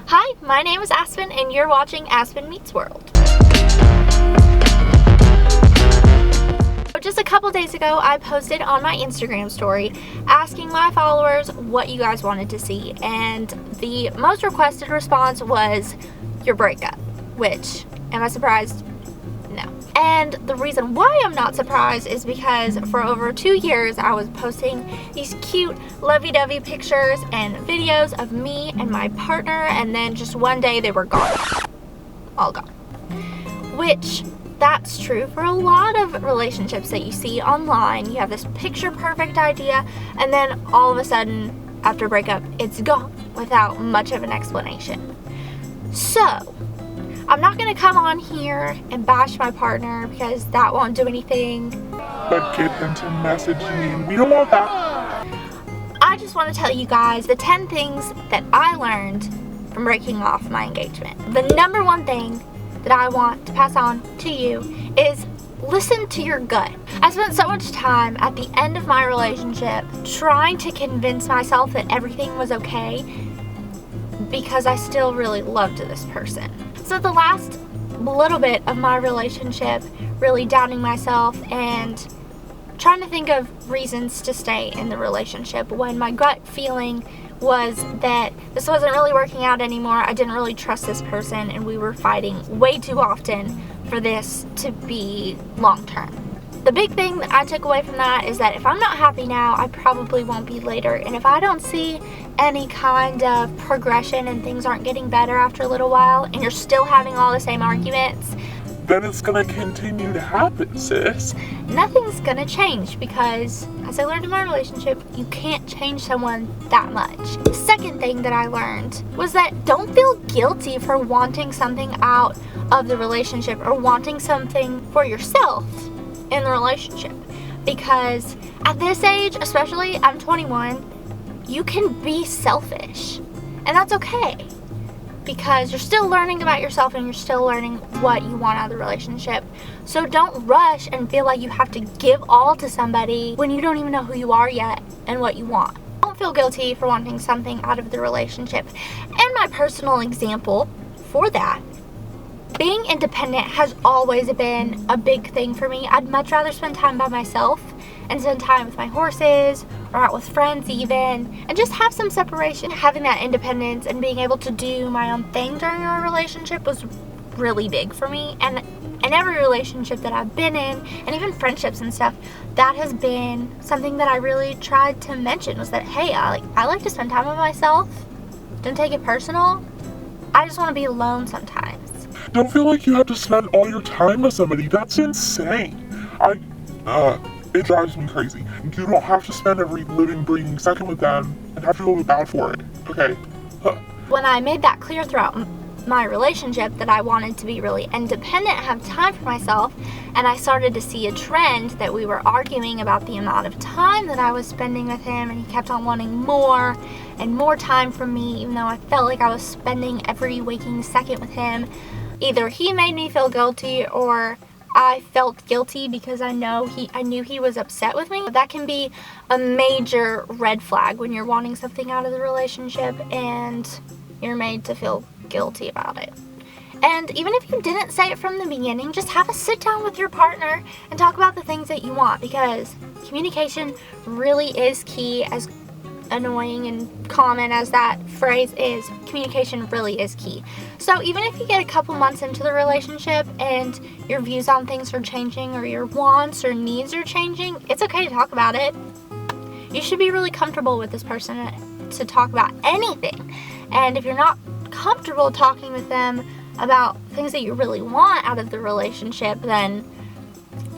Hi, my name is Aspen and you're watching Aspen Meets World. Just a couple days ago, I posted on my Instagram story asking my followers what you guys wanted to see, and the most requested response was your breakup, which, am I surprised? No. And the reason why I'm not surprised is because for over 2 years I was posting these cute lovey-dovey pictures and videos of me and my partner, and then just one day they were gone. All gone. Which, that's true for a lot of relationships that you see online. You have this picture perfect idea, and then all of a sudden after a breakup it's gone without much of an explanation. So I'm not going to come on here and bash my partner because that won't do anything. But get him to message me. We don't want that. I just want to tell you guys the 10 things that I learned from breaking off my engagement. The number one thing that I want to pass on to you is listen to your gut. I spent so much time at the end of my relationship trying to convince myself that everything was okay because I still really loved this person. So the last little bit of my relationship, really doubting myself and trying to think of reasons to stay in the relationship when my gut feeling was that this wasn't really working out anymore. I didn't really trust this person and we were fighting way too often for this to be long term. The big thing that I took away from that is that if I'm not happy now, I probably won't be later. And if I don't see any kind of progression and things aren't getting better after a little while and you're still having all the same arguments, then it's gonna continue to happen, sis. Nothing's gonna change because, as I learned in my relationship, you can't change someone that much. The second thing that I learned was that don't feel guilty for wanting something out of the relationship or wanting something for yourself in the relationship, because at this age, especially, I'm 21, you can be selfish and that's okay because you're still learning about yourself and you're still learning what you want out of the relationship. So don't rush and feel like you have to give all to somebody when you don't even know who you are yet and what you want. Don't feel guilty for wanting something out of the relationship. And my personal example for that, being independent has always been a big thing for me. I'd much rather spend time by myself and spend time with my horses or out with friends even, and just have some separation. Having that independence and being able to do my own thing during our relationship was really big for me. And in every relationship that I've been in, and even friendships and stuff, that has been something that I really tried to mention, was that, hey, I like to spend time with myself. Don't take it personal. I just want to be alone sometimes. Don't feel like you have to spend all your time with somebody. That's insane. It drives me crazy. You don't have to spend every living, breathing second with them and have to feel bad for it. Okay? When I made that clear throughout my relationship that I wanted to be really independent, have time for myself, and I started to see a trend that we were arguing about the amount of time that I was spending with him, and he kept on wanting more and more time from me, even though I felt like I was spending every waking second with him. Either he made me feel guilty or I felt guilty because I knew he was upset with me. That can be a major red flag when you're wanting something out of the relationship and you're made to feel guilty about it. And even if you didn't say it from the beginning, just have a sit down with your partner and talk about the things that you want, because communication really is key. As annoying and common as that phrase is, communication really is key. So even if you get a couple months into the relationship and your views on things are changing or your wants or needs are changing, it's okay to talk about it. You should be really comfortable with this person to talk about anything. And if you're not comfortable talking with them about things that you really want out of the relationship, then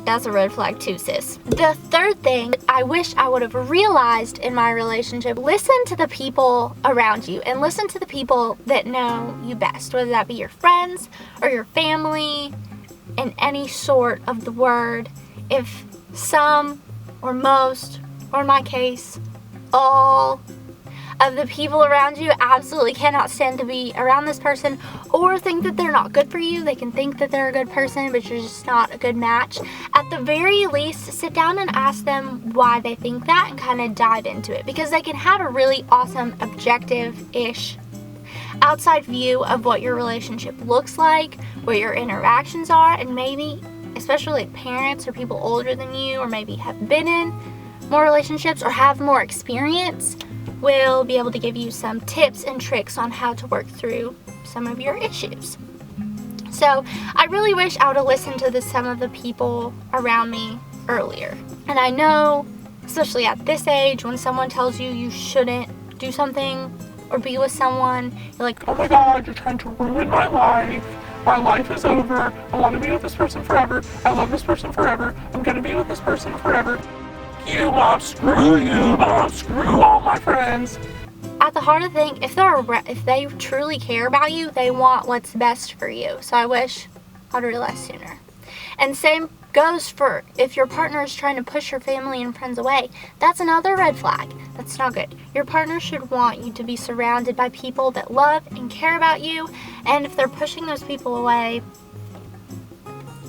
that's a red flag too, sis. The third thing I wish I would have realized in my relationship, listen to the people around you and listen to the people that know you best, whether that be your friends or your family in any sort of the word. If some or most, or in my case, all of the people around you absolutely cannot stand to be around this person or think that they're not good for you. They can think that they're a good person, but you're just not a good match. At the very least, sit down and ask them why they think that and kind of dive into it, because they can have a really awesome objective-ish outside view of what your relationship looks like, what your interactions are, and maybe, especially like parents or people older than you, or maybe have been in more relationships or have more experience, will be able to give you some tips and tricks on how to work through some of your issues. So I really wish I would have listened to some of the people around me earlier. And I know, especially at this age, when someone tells you you shouldn't do something or be with someone, you're like, Oh my god, you're trying to ruin my life. My life is over. I want to be with this person forever. I love this person forever. I'm going to be with this person forever. You, Mom, screw you, Mom, screw all my friends. at the heart of the thing, if they truly care about you, they want what's best for you. So I wish I'd realized sooner. And same goes for if your partner is trying to push your family and friends away. That's another red flag. That's not good. Your partner should want you to be surrounded by people that love and care about you. And if they're pushing those people away,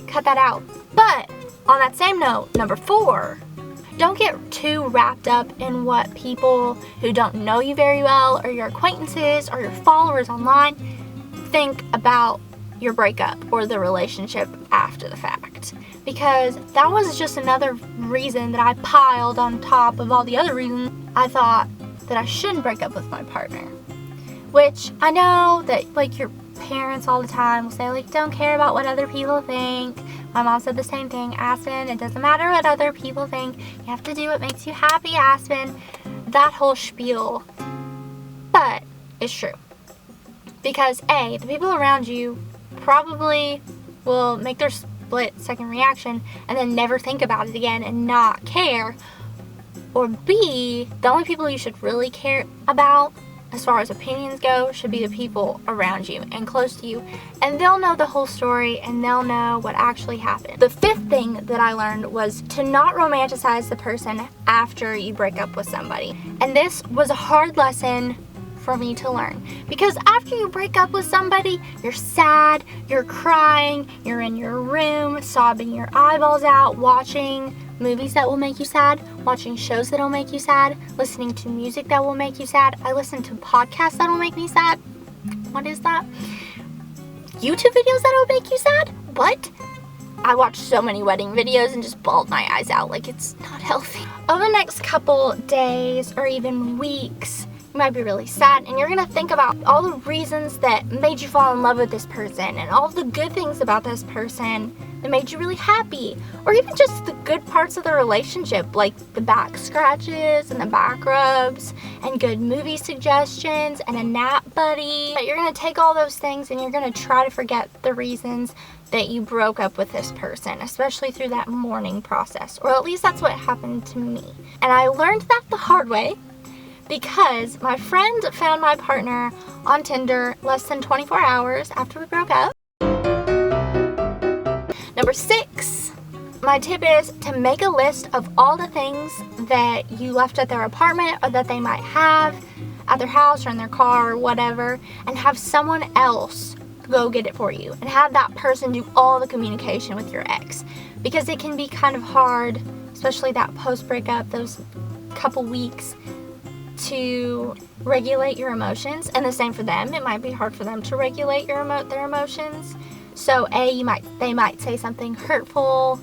cut that out. But on that same note, number 4, don't get too wrapped up in what people who don't know you very well or your acquaintances or your followers online think about your breakup or the relationship after the fact. Because that was just another reason that I piled on top of all the other reasons I thought that I shouldn't break up with my partner. Which I know that like your parents all the time will say like, don't care about what other people think. My mom said the same thing. Aspen, it doesn't matter what other people think. You have to do what makes you happy, Aspen. That whole spiel. But it's true. Because A, the people around you probably will make their split second reaction and then never think about it again and not care. Or B, the only people you should really care about as far as opinions go should be the people around you and close to you, and they'll know the whole story and they'll know what actually happened. The 5th thing that I learned was to not romanticize the person after you break up with somebody. And this was a hard lesson for me to learn, because after you break up with somebody, you're sad, you're crying, you're in your room sobbing your eyeballs out, watching movies that will make you sad, watching shows that will make you sad, listening to music that will make you sad. I listen to podcasts that will make me sad. What is that? YouTube videos that will make you sad? What? I watched so many wedding videos and just bawled my eyes out. Like, it's not healthy. Over the next couple days or even weeks, you might be really sad, and you're gonna think about all the reasons that made you fall in love with this person and all the good things about this person that made you really happy, or even just the good parts of the relationship, like the back scratches and the back rubs and good movie suggestions and a nap buddy. You're gonna take all those things and you're gonna try to forget the reasons that you broke up with this person, especially through that mourning process, or at least that's what happened to me. And I learned that the hard way, because my friend found my partner on Tinder less than 24 hours after we broke up. Number 6, my tip is to make a list of all the things that you left at their apartment or that they might have at their house or in their car or whatever, and have someone else go get it for you, and have that person do all the communication with your ex, because it can be kind of hard, especially that post-breakup, those couple weeks, to regulate your emotions. And the same for them. It might be hard for them to regulate their emotions. So they might say something hurtful,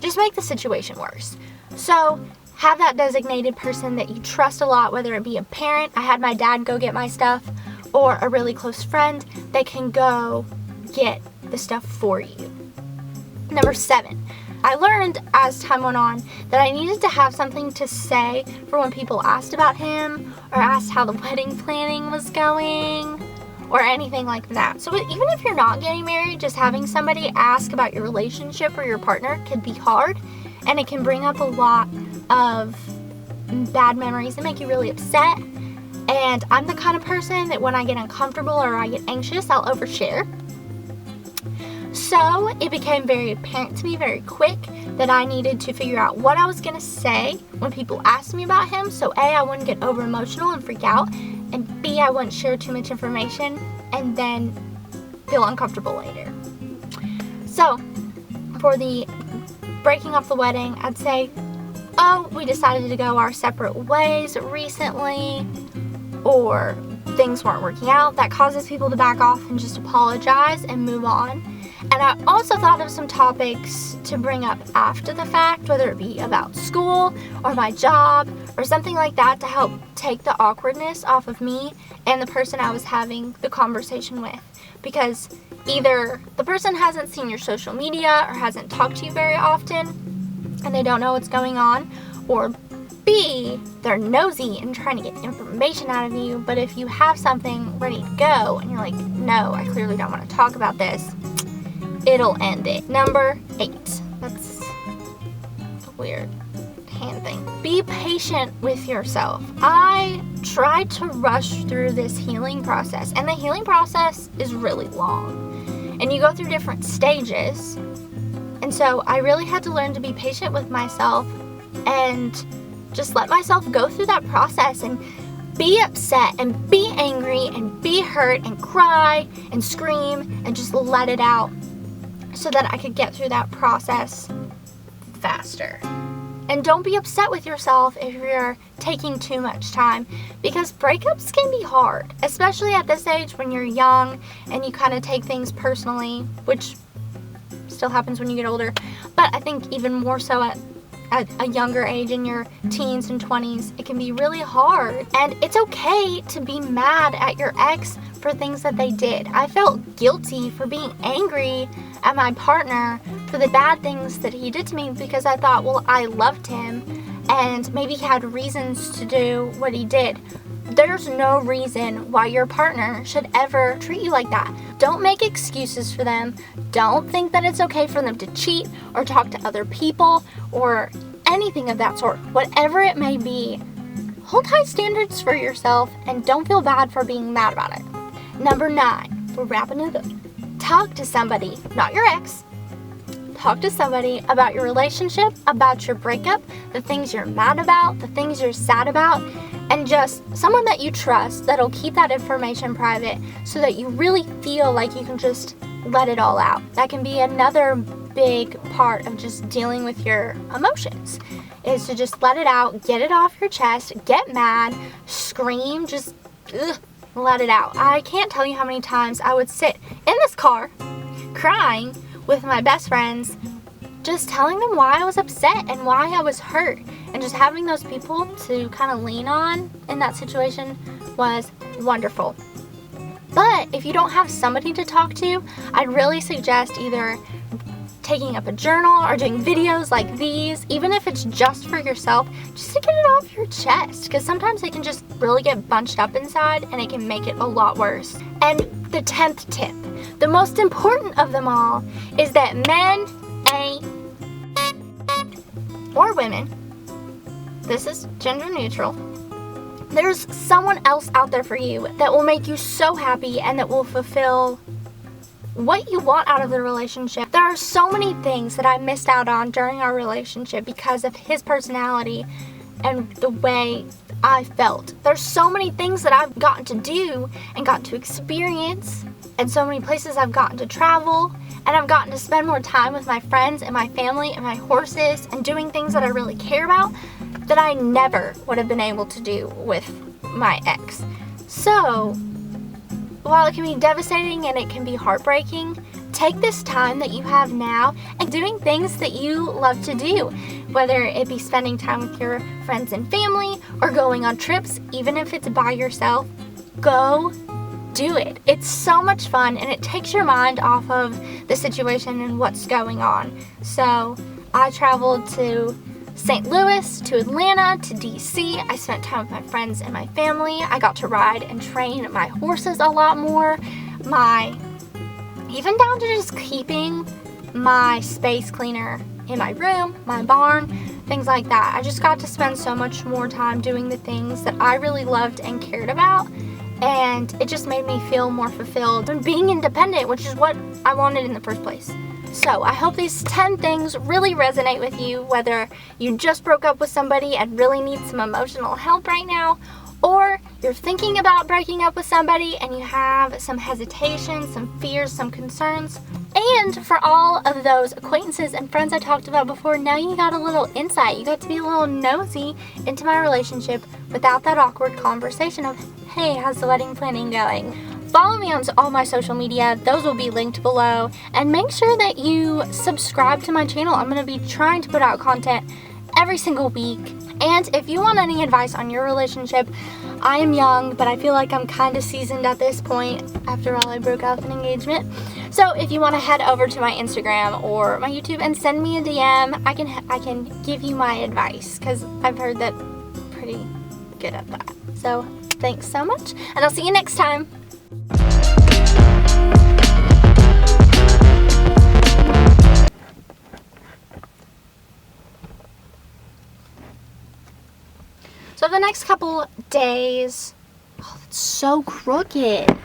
just make the situation worse. So have that designated person that you trust a lot, whether it be a parent, I had my dad go get my stuff, or a really close friend that can go get the stuff for you. Number 7, I learned as time went on that I needed to have something to say for when people asked about him or asked how the wedding planning was going or anything like that. So even if you're not getting married, just having somebody ask about your relationship or your partner can be hard, and it can bring up a lot of bad memories and make you really upset. And I'm the kind of person that when I get uncomfortable or I get anxious, I'll overshare. So it became very apparent to me very quick that I needed to figure out what I was going to say when people asked me about him. So A, I wouldn't get over emotional and freak out, and B, I wouldn't share too much information and then feel uncomfortable later. So for the breaking off the wedding, I'd say, oh, we decided to go our separate ways recently, or things weren't working out, that causes people to back off and just apologize and move on. And I also thought of some topics to bring up after the fact, whether it be about school or my job or something like that, to help take the awkwardness off of me and the person I was having the conversation with. Because either the person hasn't seen your social media or hasn't talked to you very often and they don't know what's going on, or B, they're nosy and trying to get information out of you. But if you have something ready to go and you're like, no, I clearly don't want to talk about this, it'll end it. Number 8. That's a weird hand thing. Be patient with yourself. I tried to rush through this healing process, and the healing process is really long. And you go through different stages. And so I really had to learn to be patient with myself and just let myself go through that process and be upset and be angry and be hurt and cry and scream and just let it out so that I could get through that process faster. And don't be upset with yourself if you're taking too much time, because breakups can be hard, especially at this age when you're young and you kind of take things personally, which still happens when you get older, but I think even more so at a younger age, in your teens and 20s, it can be really hard. And it's okay to be mad at your ex for things that they did. I felt guilty for being angry at my partner for the bad things that he did to me, because I thought, well, I loved him and maybe he had reasons to do what he did. There's no reason why your partner should ever treat you like that. Don't make excuses for them. Don't think that it's okay for them to cheat or talk to other people or anything of that sort. Whatever it may be, hold high standards for yourself and don't feel bad for being mad about it. Number 9, we're wrapping it up. Talk to somebody, not your ex. Talk to somebody about your relationship, about your breakup, the things you're mad about, the things you're sad about, and just someone that you trust that'll keep that information private so that you really feel like you can just let it all out. That can be another big part of just dealing with your emotions, is to just let it out, get it off your chest, get mad, scream, just let it out. I can't tell you how many times I would sit in this car crying with my best friends, just telling them why I was upset and why I was hurt, and just having those people to kind of lean on in that situation was wonderful. But if you don't have somebody to talk to, I'd really suggest either taking up a journal or doing videos like these, even if it's just for yourself, just to get it off your chest, because sometimes it can just really get bunched up inside and it can make it a lot worse. And the 10th tip, the most important of them all, is that men ain't, or women, this is gender neutral, there's someone else out there for you that will make you so happy and that will fulfill what you want out of the relationship. There are so many things that I missed out on during our relationship because of his personality and the way I felt. There's so many things that I've gotten to do and gotten to experience, and so many places I've gotten to travel, and I've gotten to spend more time with my friends and my family and my horses and doing things that I really care about that I never would have been able to do with my ex. So, while it can be devastating and it can be heartbreaking, take this time that you have now and doing things that you love to do, whether it be spending time with your friends and family or going on trips, even if it's by yourself. Go do it. It's so much fun and it takes your mind off of the situation and what's going on. So I traveled to St. Louis, to Atlanta, to DC. I spent time with my friends and my family. I got to ride and train my horses a lot more. Even down to just keeping my space cleaner in my room, my barn, things like that. I just got to spend so much more time doing the things that I really loved and cared about. And it just made me feel more fulfilled and being independent, which is what I wanted in the first place. So I hope these 10 things really resonate with you, whether you just broke up with somebody and really need some emotional help right now, or you're thinking about breaking up with somebody and you have some hesitation, some fears, some concerns. And for all of those acquaintances and friends I talked about before, now you got a little insight. You got to be a little nosy into my relationship without that awkward conversation of, hey, how's the wedding planning going? Follow me on all my social media. Those will be linked below. And make sure that you subscribe to my channel. I'm going to be trying to put out content every single week. And if you want any advice on your relationship, I am young, but I feel like I'm kind of seasoned at this point. After all, I broke off an engagement. So if you want to head over to my Instagram or my YouTube and send me a DM, I can give you my advice, because I've heard that I'm pretty good at that. So thanks so much, and I'll see you next time. So the next couple days, oh, that's so crooked.